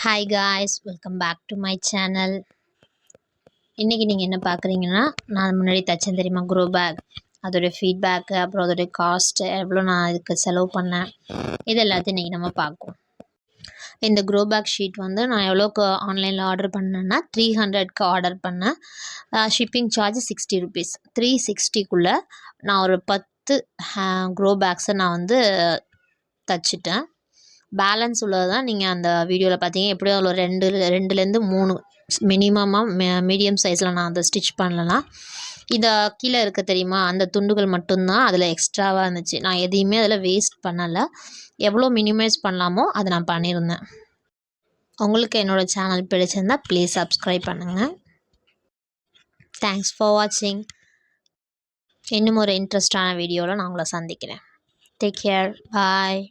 Hi guys, welcome back to my channel. இன்றைக்கி நீங்கள் என்ன பார்க்குறீங்கன்னா, நான் முன்னாடி தைச்சேன் தெரியுமா க்ரோ பேக், அதோடய ஃபீட்பேக்கு, அப்புறம் அதோடய காஸ்ட்டு எவ்வளோ நான் இதுக்கு செலவு பண்ணேன், இது எல்லாத்தையும் இன்றைக்கி நம்ம பார்ப்போம். இந்த க்ரோ பேக் ஷீட் வந்து நான் எவ்வளோக்கு ஆன்லைனில் ஆர்டர் பண்ணேன்னா 300க்கு ஆர்டர் பண்ணேன். Shipping charge 60 rupees. 360க்குள்ளே நான் ஒரு 10 க்ரோ பேக்ஸை நான் வந்து தைச்சிட்டேன். பேலன்ஸ் உள்ளது தான் நீங்கள் அந்த வீடியோவில் பார்த்தீங்க. எப்படியும் அதில் ரெண்டுலேருந்து 3 மினிமமாக மீடியம் சைஸில் நான் அதை ஸ்டிச் பண்ணலாம். இதை கீழே இருக்க தெரியுமா, அந்த துண்டுகள் மட்டும்தான் அதில் எக்ஸ்ட்ராவாக இருந்துச்சு. நான் எதையுமே அதில் வேஸ்ட் பண்ணலை. எவ்வளோ மினிமைஸ் பண்ணலாமோ அதை நான் பண்ணியிருந்தேன். உங்களுக்கு என்னோடய சேனல் பிடிச்சிருந்தால் ப்ளீஸ் சப்ஸ்கிரைப் பண்ணுங்கள். தேங்க்ஸ் ஃபார் வாட்சிங். இன்னும் ஒரு இன்ட்ரெஸ்டான வீடியோவில் நான் உங்களை சந்திக்கிறேன். Take care. பாய்.